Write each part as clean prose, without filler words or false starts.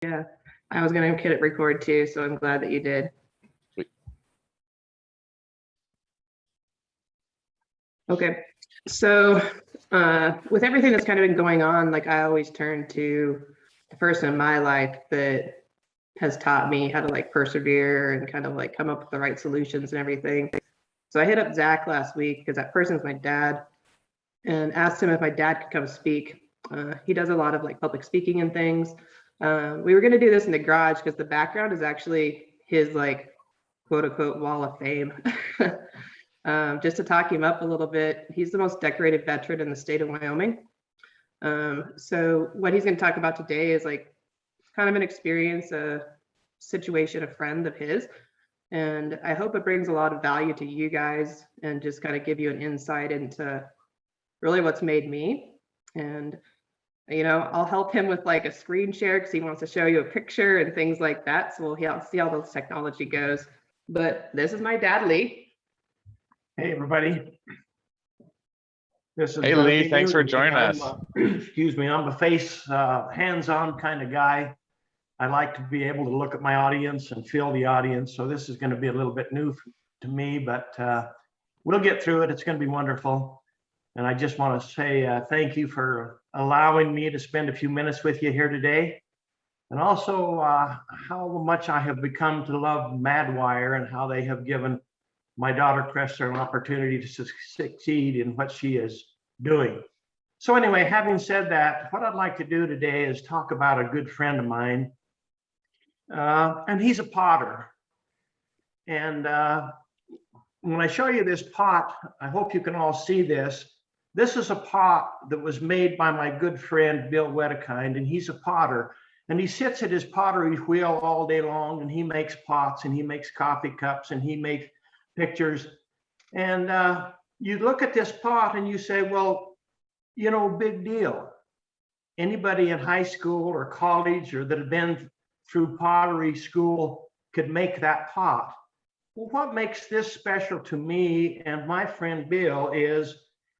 Yeah, I was going to hit record too, so I'm glad that you did. Sweet. Okay, so with everything that's kind of been going on, like I always turn to the person in my life that has taught me how to like persevere and kind of like come up with the right solutions and everything. So I hit up Zach last week because that person's my dad, and asked him if my dad could come speak. He does a lot of like public speaking and things. We were going to do this in the garage because the background is actually his like quote unquote wall of fame. Just to talk him up a little bit, he's the most decorated veteran in the state of Wyoming. So what he's going to talk about today is like kind of an experience, a situation, a friend of his. And I hope it brings a lot of value to you guys and just kind of give you an insight into really what's made me. And you know, I'll help him with like a screen share because he wants to show you a picture and things like that. So we'll see how this technology goes. But this is my dad, Lee. Hey, everybody. This is Hey, Lee, Lee thanks for Newton. joining I'm, us. Excuse me, I'm a face, hands-on kind of guy. I like to be able to look at my audience and feel the audience. So this is going to be a little bit new to me, but we'll get through it. It's going to be wonderful. And I just want to say thank you for allowing me to spend a few minutes with you here today. And also how much I have become to love Madwire and how they have given my daughter Kresta an opportunity to succeed in what she is doing. So anyway, having said that, what I'd like to do today is talk about a good friend of mine. And he's a potter. And when I show you this pot, I hope you can all see this. This is a pot that was made by my good friend, Bill Wedekind, and he's a potter. And he sits at his pottery wheel all day long, and he makes pots, and he makes coffee cups, and he makes pictures. And you look at this pot and you say, well, you know, big deal. Anybody in high school or college or that had been through pottery school could make that pot. Well, what makes this special to me and my friend Bill is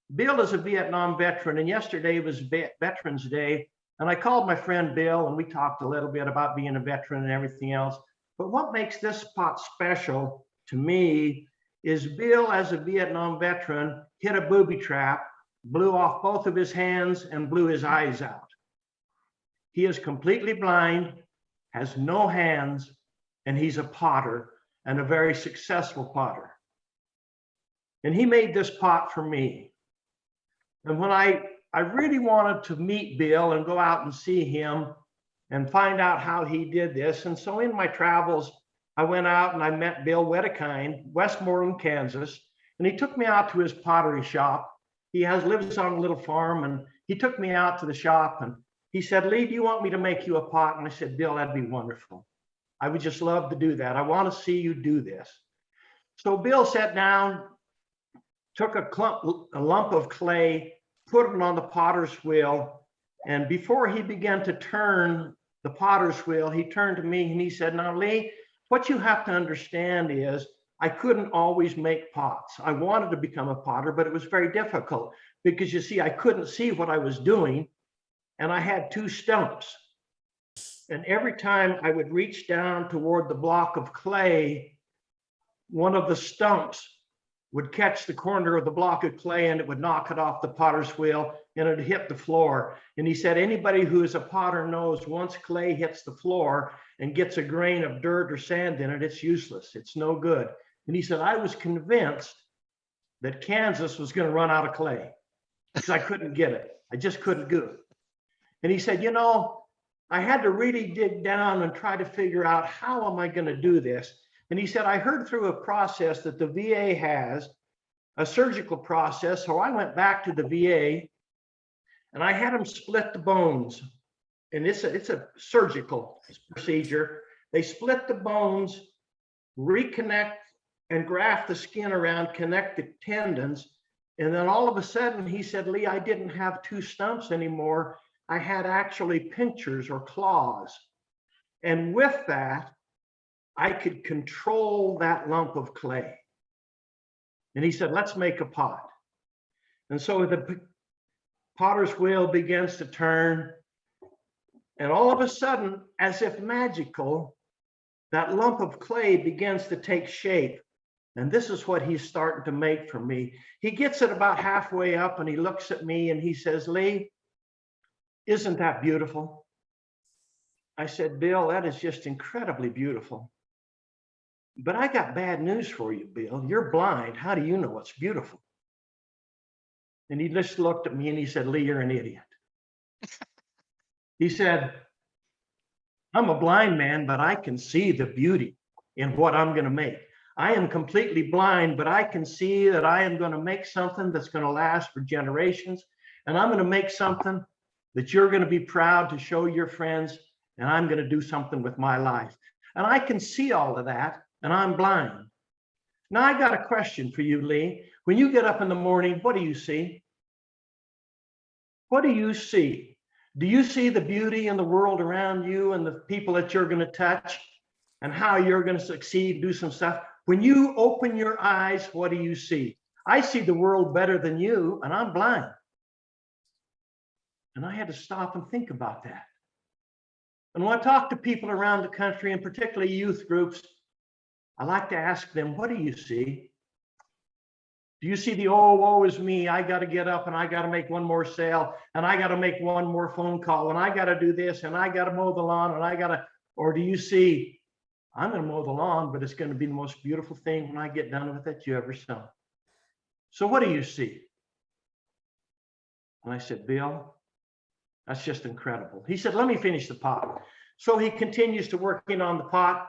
a Vietnam veteran, and yesterday was Veterans Day, and I called my friend Bill and we talked a little bit about being a veteran and everything else. But what makes this pot special to me is Bill, as a Vietnam veteran, hit a booby trap, blew off both of his hands and blew his eyes out. He is completely blind, has no hands, and he's a potter and a very successful potter. And he made this pot for me. And when I really wanted to meet Bill and go out and see him and find out how he did this. And so in my travels, I went out and I met Bill Wedekind, Westmoreland, Kansas, and he took me out to his pottery shop. He lives on a little farm, and he took me out to the shop and he said, Lee, do you want me to make you a pot? And I said, Bill, that'd be wonderful. I would just love to do that. I want to see you do this. So Bill sat down, took a lump of clay, put it on the potter's wheel. And before he began to turn the potter's wheel, he turned to me and he said, now, Lee, what you have to understand is I couldn't always make pots. I wanted to become a potter, but it was very difficult because you see, I couldn't see what I was doing. And I had two stumps. And every time I would reach down toward the block of clay, one of the stumps would catch the corner of the block of clay and it would knock it off the potter's wheel and it would hit the floor. And he said, anybody who is a potter knows once clay hits the floor and gets a grain of dirt or sand in it, it's useless. It's no good. And he said, I was convinced that Kansas was going to run out of clay because I couldn't get it. I just couldn't do it. And he said, you know, I had to really dig down and try to figure out how am I going to do this? And he said, I heard through a process that the VA has, a surgical process. So I went back to the VA and I had them split the bones. And it's a surgical procedure. They split the bones, reconnect and graft the skin around, connect the tendons. And then all of a sudden he said, Lee, I didn't have two stumps anymore. I had actually pinchers or claws. And with that, I could control that lump of clay. And he said, let's make a pot. And so the potter's wheel begins to turn. And all of a sudden, as if magical, that lump of clay begins to take shape. And this is what he's starting to make for me. He gets it about halfway up and he looks at me and he says, Lee, isn't that beautiful? I said, Bill, that is just incredibly beautiful. But I got bad news for you, Bill. You're blind. How do you know what's beautiful? And he just looked at me and he said, Lee, you're an idiot. He said, I'm a blind man, but I can see the beauty in what I'm going to make. I am completely blind, but I can see that I am going to make something that's going to last for generations. And I'm going to make something that you're going to be proud to show your friends. And I'm going to do something with my life. And I can see all of that, and I'm blind. Now, I got a question for you, Lee. When you get up in the morning, what do you see? What do you see? Do you see the beauty in the world around you and the people that you're going to touch and how you're going to succeed, do some stuff? When you open your eyes, what do you see? I see the world better than you, and I'm blind. And I had to stop and think about that. And when I talk to people around the country, and particularly youth groups, I like to ask them, what do you see? Do you see the, oh, woe is me, I got to get up and I got to make one more sale and I got to make one more phone call and I got to do this and I got to mow the lawn and I got to, or do you see, I'm going to mow the lawn, but it's going to be the most beautiful thing when I get done with it you ever saw. So what do you see? And I said, Bill, that's just incredible. He said, let me finish the pot. So he continues to work in on the pot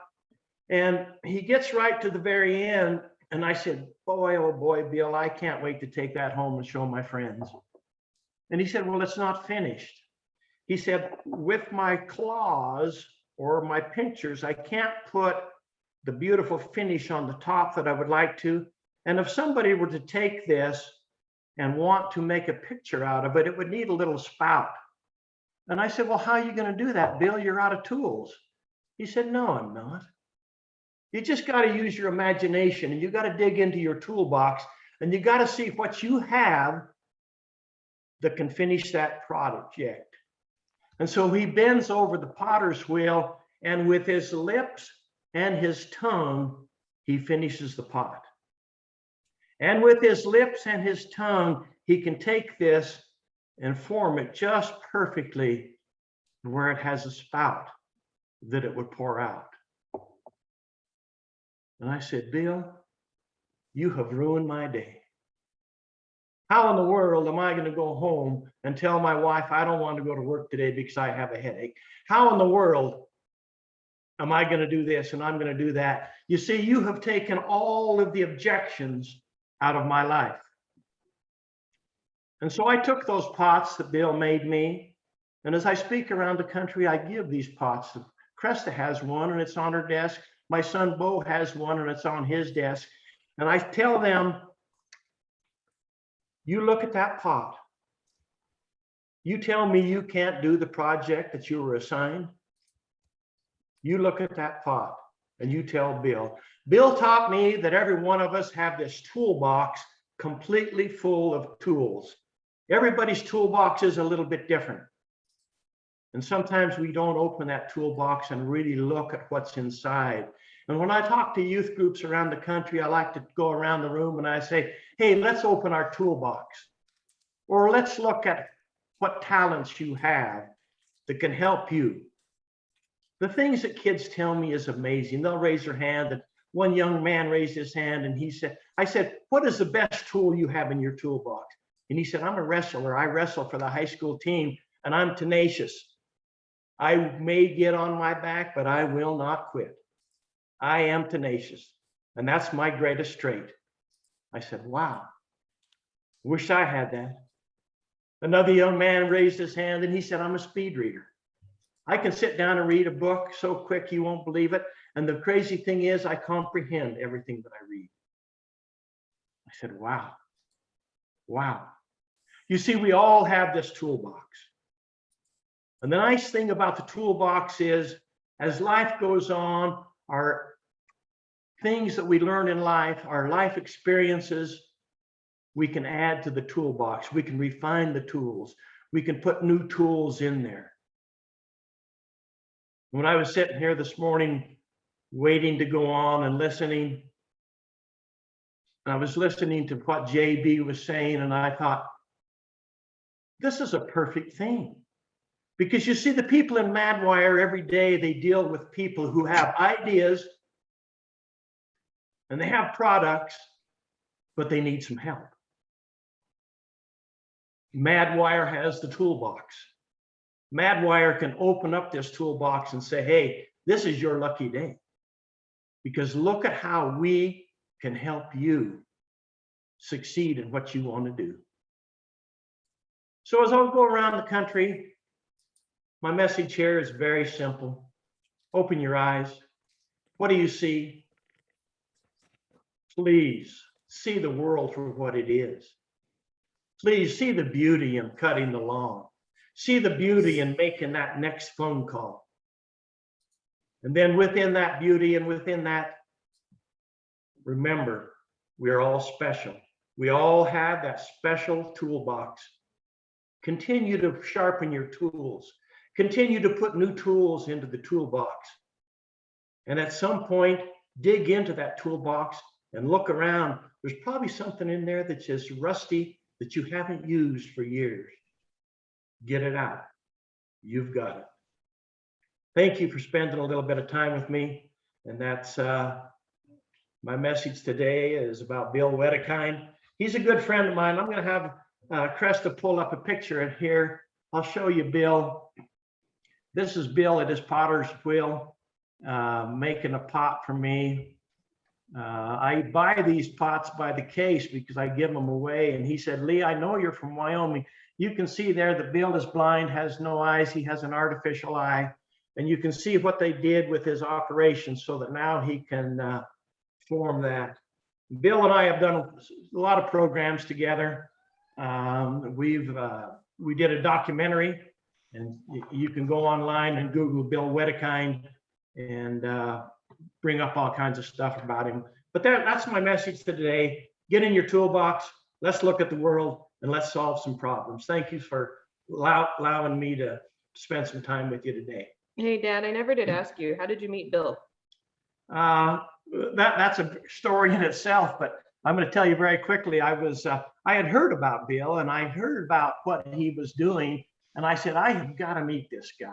and he gets right to the very end. And I said, boy, oh boy, Bill, I can't wait to take that home and show my friends. And he said, well, it's not finished. He said, with my claws or my pinchers, I can't put the beautiful finish on the top that I would like to. And if somebody were to take this and want to make a picture out of it, it would need a little spout. And I said, well, how are you going to do that, Bill? You're out of tools. He said, no, I'm not. You just got to use your imagination and you got to dig into your toolbox and you got to see what you have that can finish that project. And so he bends over the potter's wheel and with his lips and his tongue, he finishes the pot. And with his lips and his tongue, he can take this and form it just perfectly where it has a spout that it would pour out. And I said, Bill, you have ruined my day. How in the world am I going to go home and tell my wife I don't want to go to work today because I have a headache? How in the world am I going to do this and I'm going to do that? You see, you have taken all of the objections out of my life. And so I took those pots that Bill made me. And as I speak around the country, I give these pots. Kresta has one and it's on her desk. My son Bo has one and it's on his desk. And I tell them, you look at that pot. You tell me you can't do the project that you were assigned. You look at that pot and you tell Bill. Bill taught me that every one of us have this toolbox completely full of tools. Everybody's toolbox is a little bit different. And sometimes we don't open that toolbox and really look at what's inside. And when I talk to youth groups around the country, I like to go around the room and I say, hey, let's open our toolbox. Or let's look at what talents you have that can help you. The things that kids tell me is amazing. They'll raise their hand. And one young man raised his hand and he said, I said, what is the best tool you have in your toolbox? And he said, I'm a wrestler. I wrestle for the high school team and I'm tenacious. I may get on my back, but I will not quit. I am tenacious. And that's my greatest trait. I said, wow, wish I had that. Another young man raised his hand and he said, I'm a speed reader. I can sit down and read a book so quick you won't believe it. And the crazy thing is I comprehend everything that I read. I said, wow, wow. You see, we all have this toolbox. And the nice thing about the toolbox is as life goes on, our things that we learn in life, our life experiences, we can add to the toolbox. We can refine the tools. We can put new tools in there. When I was sitting here this morning, waiting to go on and listening, I was listening to what JB was saying, and I thought, this is a perfect thing. Because you see, the people in Madwire every day, they deal with people who have ideas and they have products, but they need some help. Madwire has the toolbox. Madwire can open up this toolbox and say, hey, this is your lucky day. Because look at how we can help you succeed in what you want to do. So as I go around the country, my message here is very simple. Open your eyes. What do you see? Please see the world for what it is. Please see the beauty in cutting the lawn. See the beauty in making that next phone call. And then within that beauty and within that, remember, we are all special. We all have that special toolbox. Continue to sharpen your tools. Continue to put new tools into the toolbox. And at some point, dig into that toolbox and look around. There's probably something in there that's just rusty that you haven't used for years. Get it out. You've got it. Thank you for spending a little bit of time with me. And that's my message today is about Bill Wedekind. He's a good friend of mine. I'm going to have Kresta pull up a picture in here. I'll show you Bill. This is Bill at his potter's wheel, making a pot for me. I buy these pots by the case because I give them away. And he said, Lee, I know you're from Wyoming. You can see there that Bill is blind, has no eyes. He has an artificial eye. And you can see what they did with his operation so that now he can form that. Bill and I have done a lot of programs together. We did a documentary, and you can go online and Google Bill Wedekind and bring up all kinds of stuff about him. But that's my message today. Get in your toolbox. Let's look at the world and let's solve some problems. Thank you for allowing me to spend some time with you today. Hey, Dad, I never did ask you, how did you meet Bill? That's a story in itself, but I'm going to tell you very quickly. I had heard about Bill and I heard about what he was doing. And I said, I have got to meet this guy.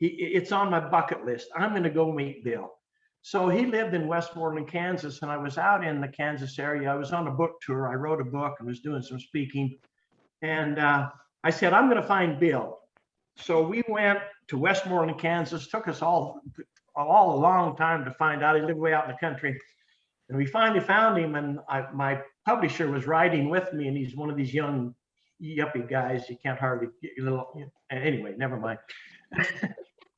It's on my bucket list. I'm going to go meet Bill. So he lived in Westmoreland, Kansas, and I was out in the Kansas area. I was on a book tour. I wrote a book and was doing some speaking. And I said, I'm going to find Bill. So we went to Westmoreland, Kansas. Took us all a long time to find out. He lived way out in the country. And we finally found him. And my publisher was riding with me. And he's one of these young yuppie guys. You can't hardly get your little, anyway, never mind.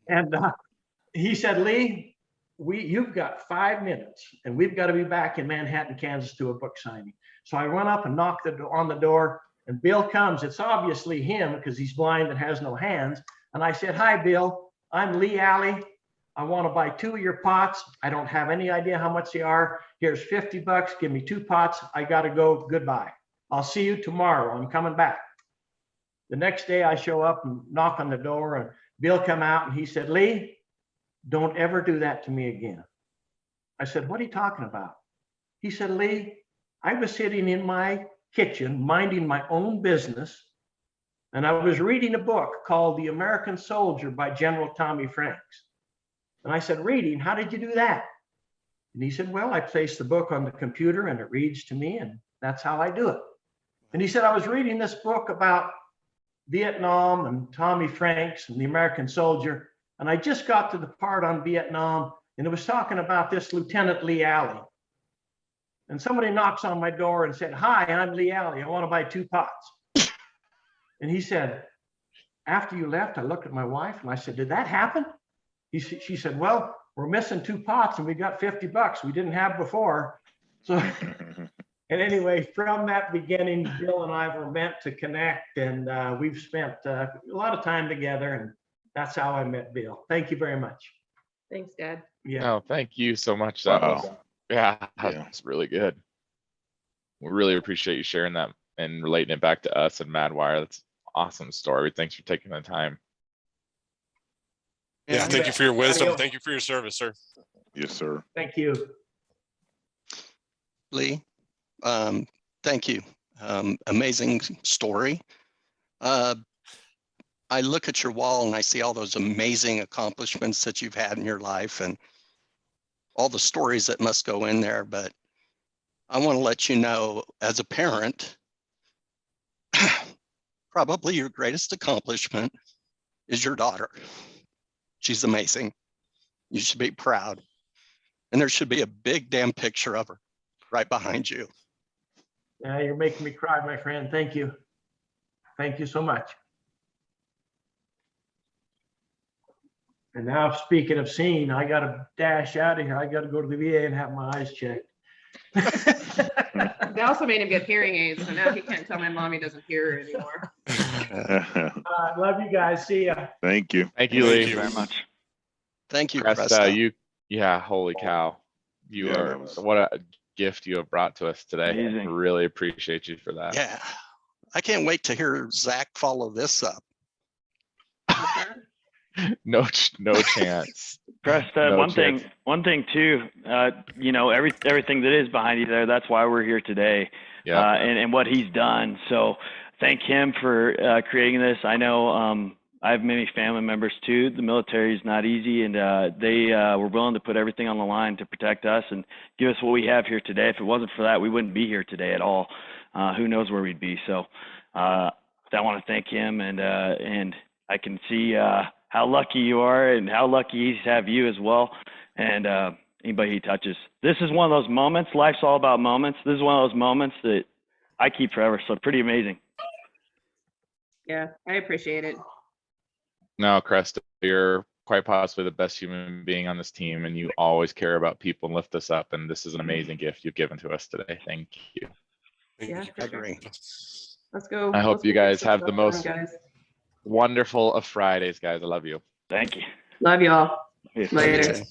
And he said, Lee, you've got 5 minutes and we've got to be back in Manhattan, Kansas to a book signing. So I went up and knocked on the door and Bill comes. It's obviously him because he's blind and has no hands. And I said, hi, Bill, I'm Lee Alley. I want to buy 2 of your pots. I don't have any idea how much they are. Here's $50. Give me 2 pots. I got to go. Goodbye. I'll see you tomorrow. I'm coming back. The next day I show up and knock on the door and Bill come out and he said, Lee, don't ever do that to me again. I said, what are you talking about? He said, Lee, I was sitting in my kitchen minding my own business and I was reading a book called The American Soldier by General Tommy Franks. And I said, reading, how did you do that? And he said, well, I place the book on the computer and it reads to me and that's how I do it. And he said, I was reading this book about Vietnam and Tommy Franks and the American soldier. And I just got to the part on Vietnam and it was talking about this Lieutenant Lee Alley. And somebody knocks on my door and said, hi, I'm Lee Alley. I want to buy 2 pots. And he said, after you left, I looked at my wife and I said, did that happen? She said, well, we're missing 2 pots and we got $50 we didn't have before. So, and anyway, from that beginning, Bill and I were meant to connect and we've spent a lot of time together and that's how I met Bill. Thank you very much. Thanks, Dad. Yeah. Oh, thank you so much. Yeah, that's really good. We really appreciate you sharing that and relating it back to us and Madwire. That's an awesome story. Thanks for taking the time. Yeah, You thank you bet. for your wisdom. Adios. Thank you for your service, sir. Yes, sir. Thank you. Lee, thank you. Amazing story. I look at your wall and I see all those amazing accomplishments that you've had in your life and all the stories that must go in there. But I want to let you know, as a parent, probably your greatest accomplishment is your daughter. She's amazing. You should be proud. And there should be a big damn picture of her right behind you. Yeah, you're making me cry, my friend. Thank you. Thank you so much. And now, speaking of seeing, I got to dash out of here. I got to go to the VA and have my eyes checked. They also made him get hearing aids, so now he can't tell my mom he doesn't hear her anymore. Love you guys. See ya. Thank you. Thank you, Thank Lee. you Very much. Thank you, Kresta, Kresta. yeah, holy cow. You Yeah, are, that was- what a gift you have brought to us today. Amazing. Really appreciate you for that. Yeah. I can't wait to hear Zach follow this up. No chance. Kresta, No one thing too, you know, everything that is behind you there, that's why we're here today. Yeah. And what he's done. So thank him for creating this. I know I have many family members too. The military is not easy, and they were willing to put everything on the line to protect us and give us what we have here today. If it wasn't for that, we wouldn't be here today at all. Who knows where we'd be. So I want to thank him, and I can see how lucky you are and how lucky he's have you as well. And anybody he touches. This is one of those moments. Life's all about moments. This is one of those moments that I keep forever. So pretty amazing. Yeah, I appreciate it. No, Kresta, you're quite possibly the best human being on this team, and you always care about people and lift us up. And this is an amazing gift you've given to us today. Thank you. Yeah, I agree. let's go. I hope let's you go get guys some have stuff the done, most guys. wonderful of Fridays, guys. I love you. Thank you. Love y'all. Yeah. Later.